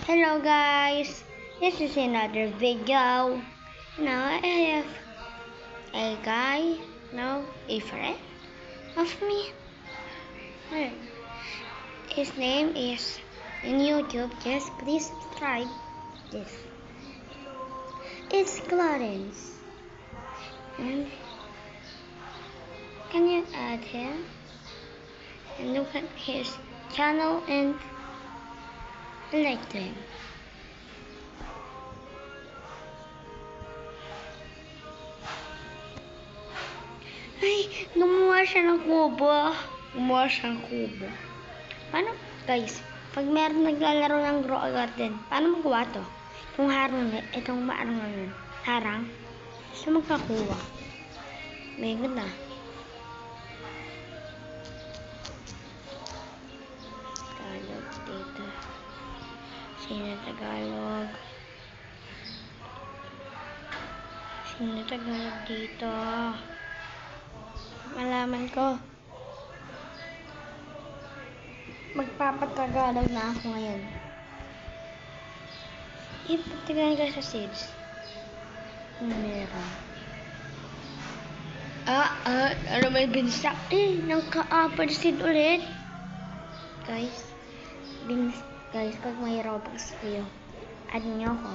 Hello guys, this is another video. Now I have a guy, a friend of me. His name is in YouTube. Just please subscribe. This it's Clarence, and can you add him and look at his channel and like them. Ay, gumawa siya ng kubo. Paano, guys, pag meron naglalaro ng grow garden, paano magawa to? Itong harang. Gusto magkakuha. May ganda. Tagalog dito. Sino Tagalog dito? Malaman ko. Magpapatagalog na ako ngayon. Ipagtagalog ka sa seeds. Meron. Ano may binsak? Nagka-upper seed ulit. Guys, pag may Robux kayo, add nyo ko.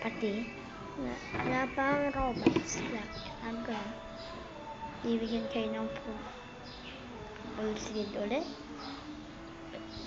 Pati, wala pa ang Robux. Add ko lang. Bibigyan kayo ng full seed ulit.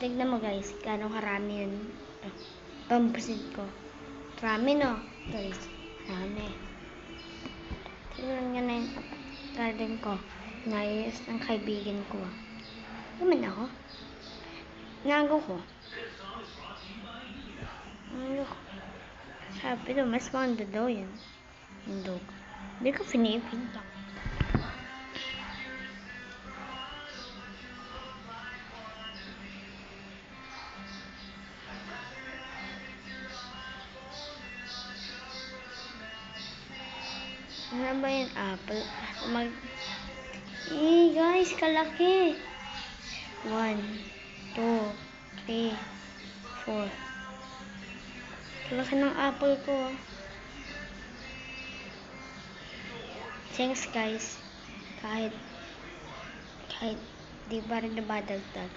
Tignan mo guys, gano'ng karami yun. Pampusid ko. Marami no? Guys, marami. Tignan nga na yung garden ko. Nayos ng kaibigan ko. Naman ako. Nago ko. Sabi do, mas maganda daw yan. Hindi ko. Hindi ko pinipinta. Ano ba yung apple? Guys, kalaki. 1, 2, 3, 4. Kalaki ng apple ko. Thanks guys. Kahit di ba rin nabadagdag.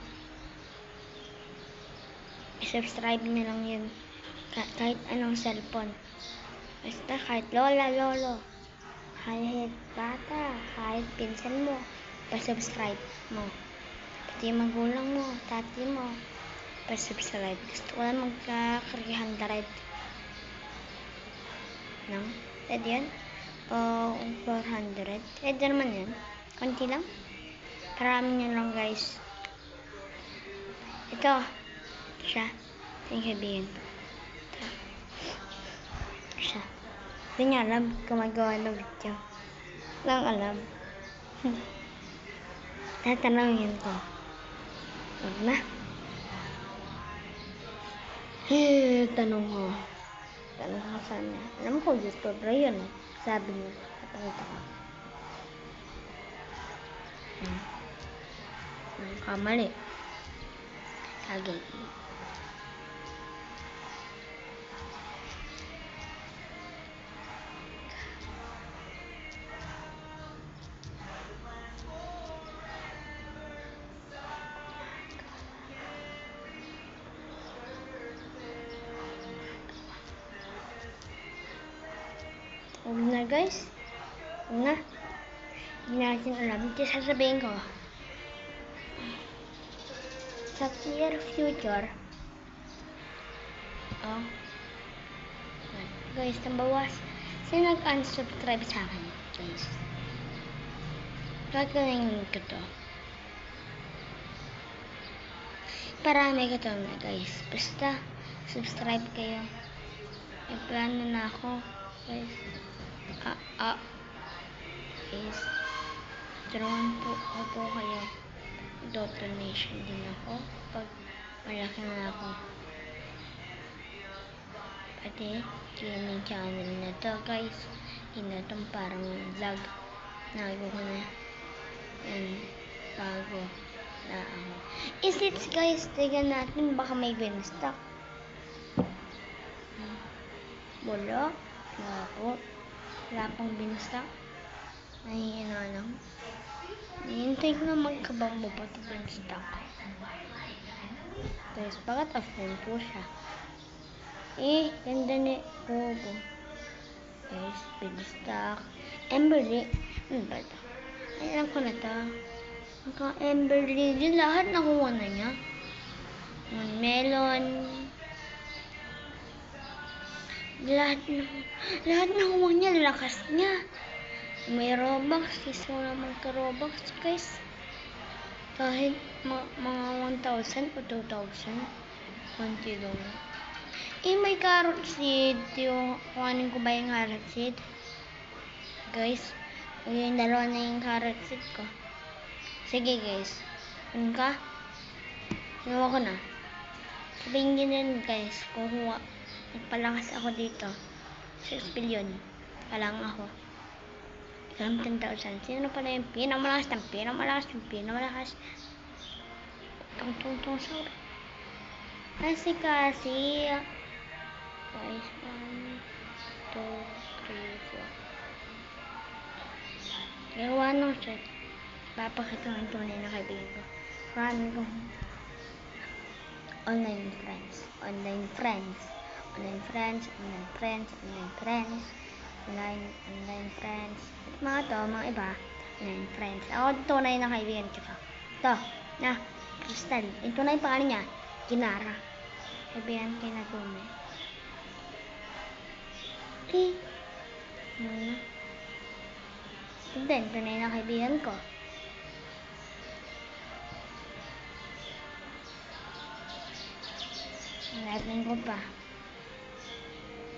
I-subscribe nyo lang yun. Kahit anong cellphone. Basta kahit lolo. Kahit bata, kahit pinsan mo, pa-subscribe mo. Pati magulang mo, tati mo, pa-subscribe. Gusto ko lang magka-300. No? Pwede yan? O 400. Pwede naman yan. Konti lang. Karami nyo lang guys. Ito. Siya. Yung kaibigan ko. Siya. Hindi niya alam gumagawa ng video. Lang alam. Tatanungin ko. Huwag na. Tanong ko sana. Alam ko, YouTuber yun. Sabi niya. Kapangita ko. Kamali. Kagay. Huwag na guys. Huwag na. Hindi natin alam. Ito sasabihin ko. Sa near future. Guys, nabawas. Sino nag-unsubscribe sa akin? Guys. Gagawin ko to. Parami ko to na guys. Basta, subscribe kayo. May plano na ako. Guys. Guys. Turuan po kayo. Donation din ako. Pag malaki na ako. Pati, gaming channel na to guys. Hindi na itong parang vlog. Nago ko na. And, bago na ako. Is it guys, tignan natin baka may bin stock. Wala. Wala po. Wala pang binstock. Ay, lang. Hihintay ko na magkabambo pa ito binstock. Guys, bakit off-road po siya? Ganda ni Bobo. Guys, binstock. Emberly. Ano ba ito? Ay, alam ko na ito. Emberly. Yung lahat nakuha na niya. Melon. Lahat nakuha niya. Lakas niya. May Robux. Gusto mo na magka-Robux, guys. Kahit mga 1,000 o 2,000. Konti lang. May carrot seed. Kuhanin ko ba yung carrot seed? Guys, yung dalawa na yung carrot seed ko. Sige, guys. Ano ka? Nawa ko na. Sabihin nyo din, guys. Kukuha. Nagpalakas ako dito. 6 billion. Palang ako. Alam 10,000. Sino pala yung pinamalakas ng pinamalakas? Tungtong sa kasi. Guys, 1, 2, 3, 4. Gawa nung set. Papakita ng tunay na kaibigan ko. Marami kong online friends. Mga to, mga iba. Online friends. Ako tunay na kaibigan ko to. Ito, na, Crystal. Yung tunay pangalan niya, Kinara. Kaibigan kay Nagume. And then, tunay na kaibigan ko. Natin ko pa.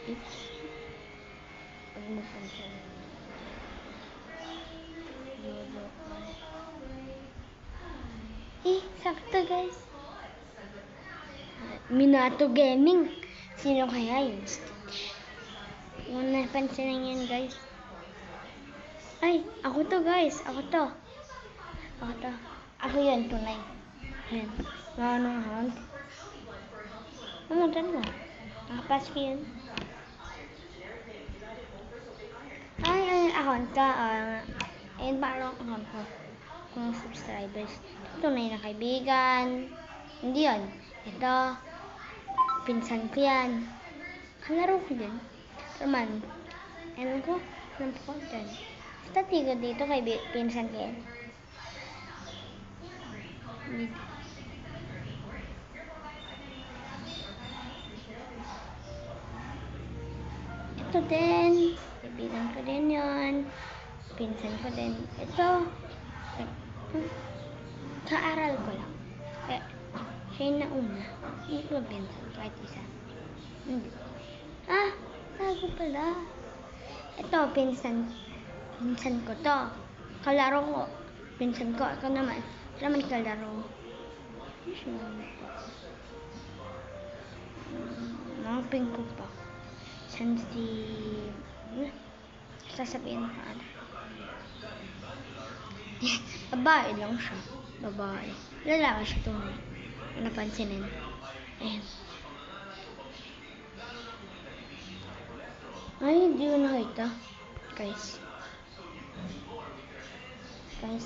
Oops. Pag magpunta. Sakto, guys. Minato Gaming. Sino kaya yun? Kung napansin yan, guys. Ay, ako to, guys. Ako yun, tunay. Yan. Anong hunt? Namuntan mo. Nakapaski yun. Ay, account ka. Ayun ba ang account ko? Kung subscribers. Tunay na kaibigan. Hindi yun. Ito. Pinsan ko yan. Kalaro ko din. Roman. Alam ko. Alam ko dyan. Basta tigo dito kay pinsan ko yan. Ito din. Kaibigan ko din yun. Pinsan ko din. Ito. Kaaral ko lang. Siya yung nauna. Hindi ko pinsan. Kahit isa. Tago pala. Ito, pinsan ko to. Kalaro ko. Pinsan ko. Ako naman. Ito naman kalaro. Mga ko pa. San si... Sasabihin ko ano. Babae lang siya. Babae. Lalaki siya tunay. Napansinin. Ayan. Ay, hindi ko nakita. Guys.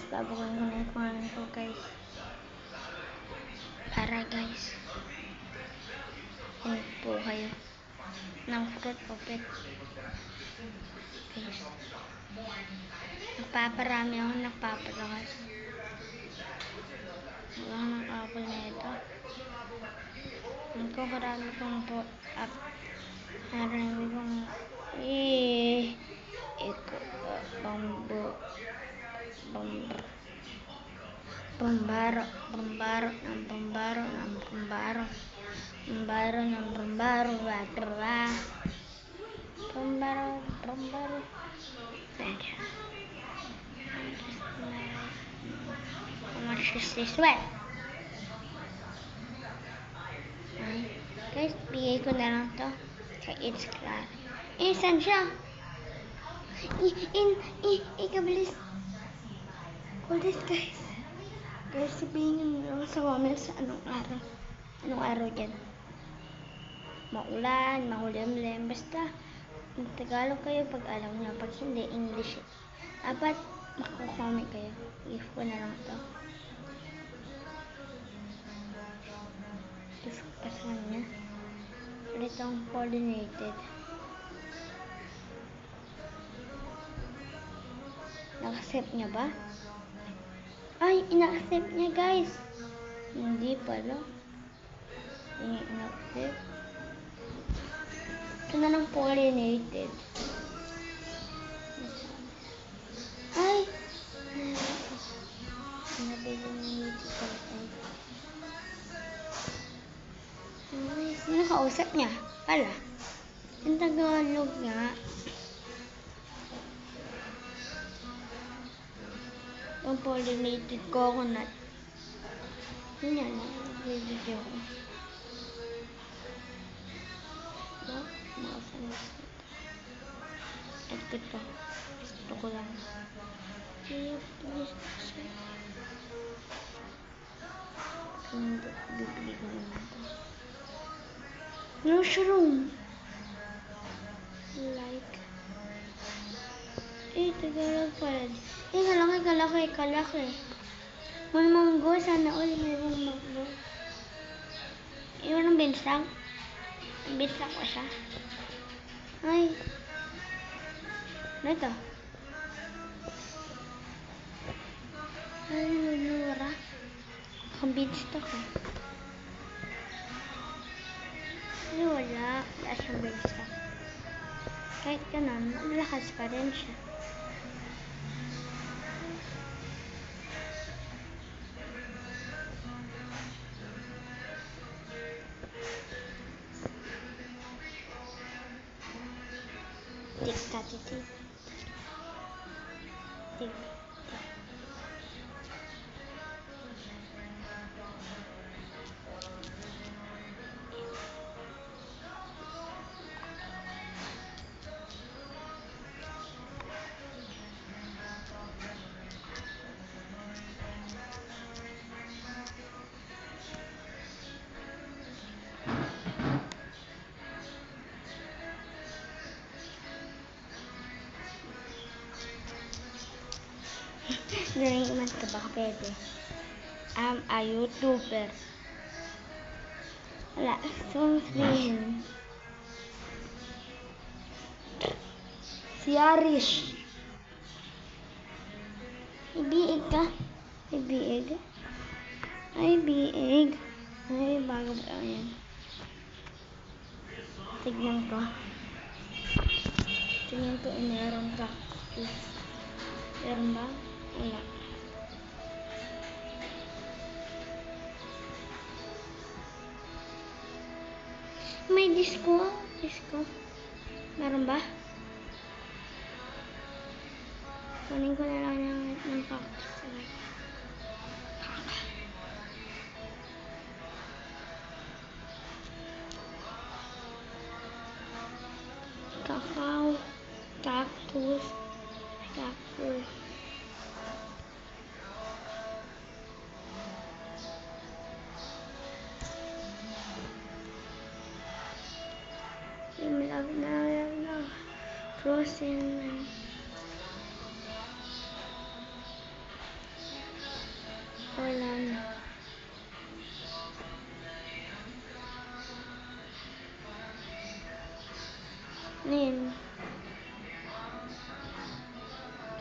Babagan ko na yung pangalan ko, guys. Para, guys. Yan po kayo. Ng fruit puppet. Guys. Nagpaparami ako, nagpapalakas. Wala ng apple na ito. Marami kong marami kong How much is this one? Guys, bigay ko na lang to kay It's Clara. Saan siya? Ikabilis. Kulis, guys. Guys, sabihin nyo sa comments anong araw dyan. Maulan, mahulim-lim, basta Tagalog kayo pag alam nyo. Pag hindi, English. Dapat makakomment kayo. If ko na lang ito. Discussion niya. Itong pollinated. Na-accept niya ba? Ay, ina-accept niya guys. Hindi pala. Hindi ina-accept. Ito na lang pollinated. Ay! Sino kausap niya? Pala. Yung Tagalog nga. Yung pollinated coconut. Yun yan. Video ko. Ito to. Gusto ko lang. Hindi. Bibili ko naman to. Mushroom. Like. Tagalog pala. Kalaki. May manggo. Sana all may manggo. Yung binsang. Binsang ko siya. Ay. Ano ito? Ay, nura. Convinced ako. Ay, wala. Wala siyang binsang. Kahit ganun, malakas pa rin siya. Tik-tak-tik. Galing naman ito, baka pwede. I'm a YouTuber. Wala. So, si Arish. Ibiig ka? Ibiig? Ay, biig. Ay, bago ba yan? Tignan ko. Meron ka. Meron ba? Wala. May disco. Meron ba? Kunin ko na lang ng cactus. Kakao. Cactus. No. Frozen. Wala na. Nin.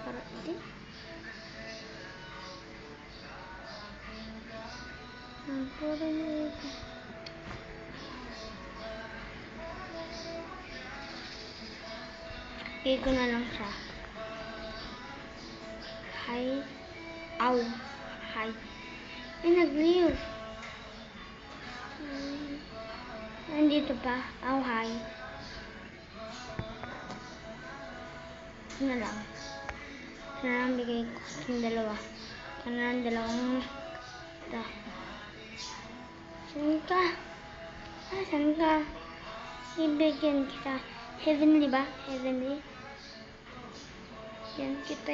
Karate. Puro na ito. Ko na lang siya. Hi. Ow. Hi. Ay, nag-leave. Nandito pa. Ow, hi. Ito na lang. Ito na lang bigay ko yung dalawa. Ito na lang dalawang ito. Saan ka? Saan ka? Ibigyan kita. Heavenly ba? Heavenly. Yan kita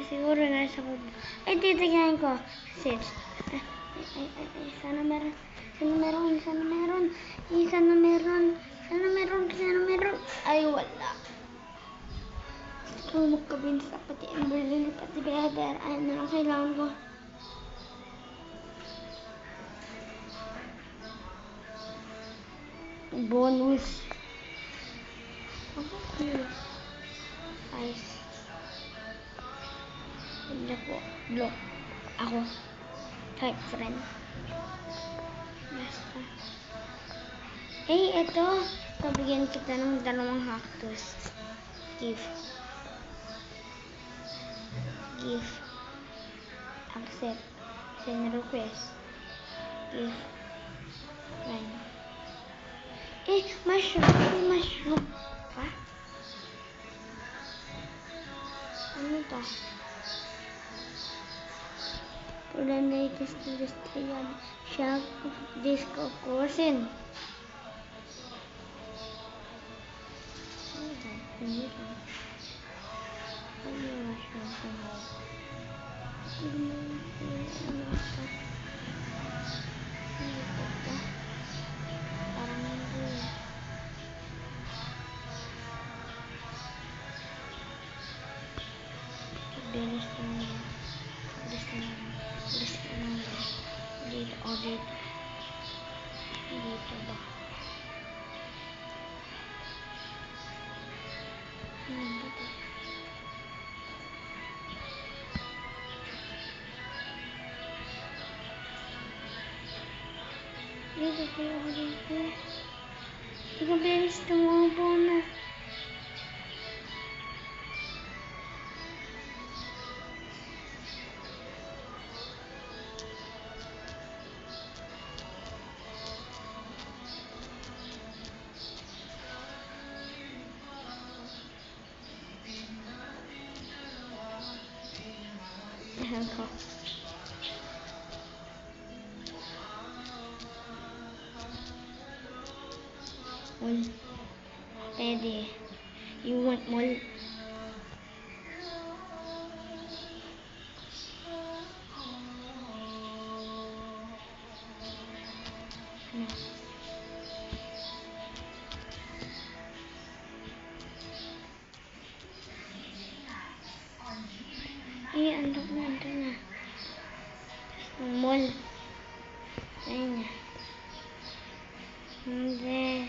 siguro nasa baba. Ay, titignan ko. Sis. Ay, sana meron. Sana meron. Sana meron. Sana meron. Sana meron. Sana meron. Ay, wala. Gusto ko magkabinsa. Pati Amberlily. Pati Bear. Ayun na lang kailangan ko. Bonus. Okay. Guys. Hindi po. Block. Ako. Type friend. Basta. Eh, ito. Pabigyan kita ng 2 cactus. Gift. Gift. Accept. Send request. Gift. Friend. Eh, mushroom. May mushroom. Ha? Ano to? For the latest industrial shop of disco cousin. Bilis naman. Dito ba? Ikaw bilis tumubo na. Ako. Mall. Pwede. You want mall? No. Eh, andok na. Mall. Ayun na. Hindi.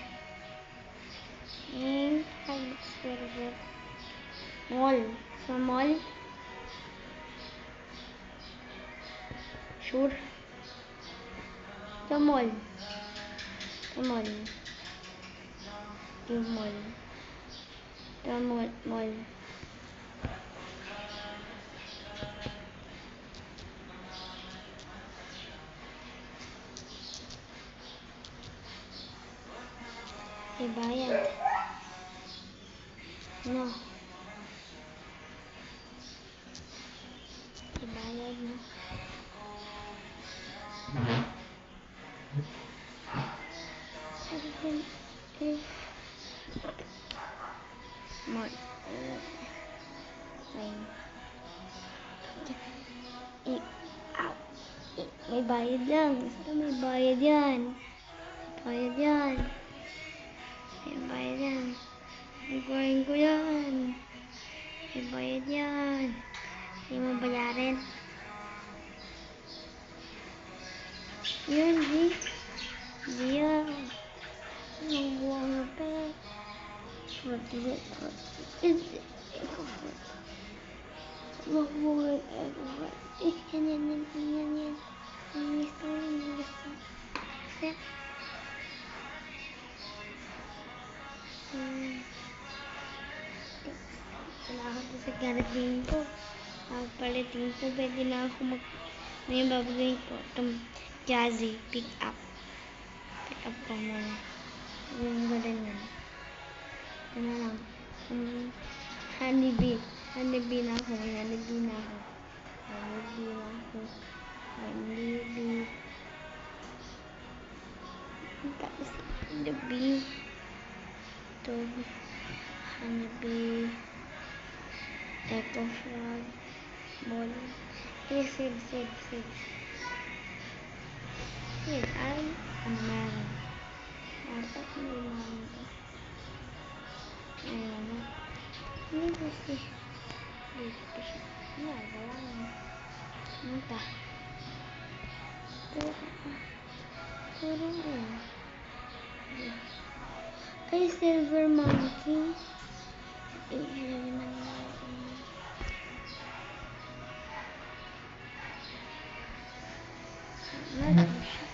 Hamburger. Mall. Sa mall? Sure? Sa mall. Sa mall. Yung mall. Sa mall. Ibayad. No. Ibayad no. Mall. May bayad lang. Basta may bayad yan. Bayad yan. May bayad yan. Gagawin ko yan. May bayad yan. Hindi mo bayarin. Yun, di. Di yan. Nangbuwang na pa. Magbuwang na. Yan. Gusto. Kailangan ko sa garating ko. Pagpalitin ko, pwede na ako may babagawin ko. Itong Jazzy, pick up. Pick up ko muna. Yung ganyan. Ito na lang. Honeybee. Honeybee na ako. Tapos, the bee. Ito. Honeybee. Echo frog. Ball. Seed. Seed. Ano meron? Dapat hindi naman ito. Ayun na. Hindi kasi. Dito pa siya. Nagawa mo. Ano ta? Puro ayun. Ay, silver monkey. Ilagay na natin. Ano siya?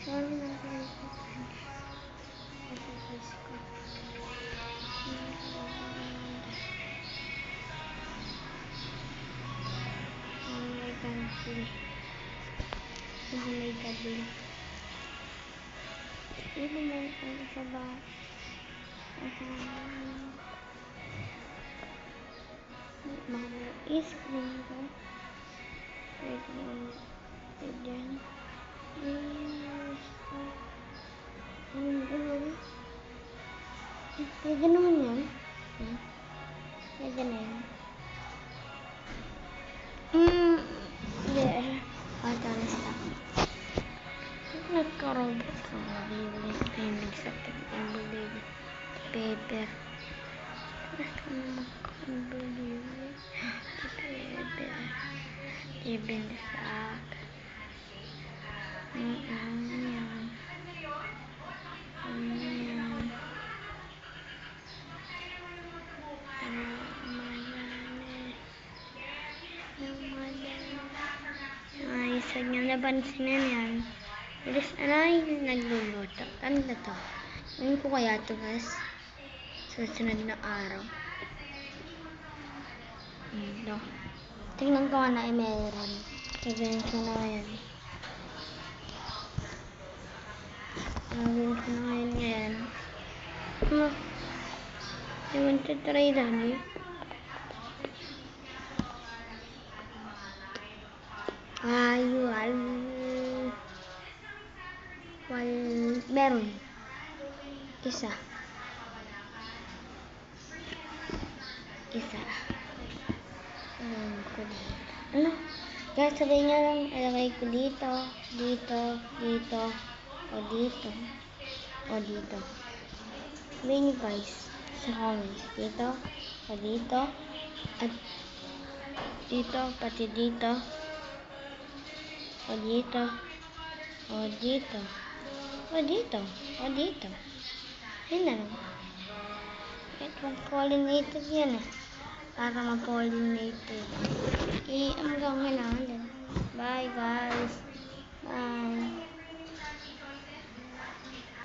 Sorry na kayo sa French. Ito guys ko. May country. May kabili. Ito may kung sa ba? Mga ice cream ko. Pwede mo dyan. Pwede naman yan. Pwede na yan. There. Ata na stop. Nagka-robot ko. Bibili sa pag-ibig. Paper. Basta na makakabili. Paper. Ibin sa yan. Ay, sa inyo napansin na yan. Bilis, aray, nagluluto. Ano na to? Ngayon ko kaya ito, guys. Susunod na araw. Ito. Tingnan ko na meron. Tignan ko na yan. Tignan ko na yan. I want to try that. Meron. Isa. Ano? Guys, sabihin nyo lang, ilagay ko dito, dito, dito, o dito, o dito. Sabihin nyo guys, sa comments, dito, o dito, at dito, pati dito, o dito, o dito, o dito, o dito. Yun na lang. Mag-pollinated yan eh. Para mag-pollinated. Ang gawin kailangan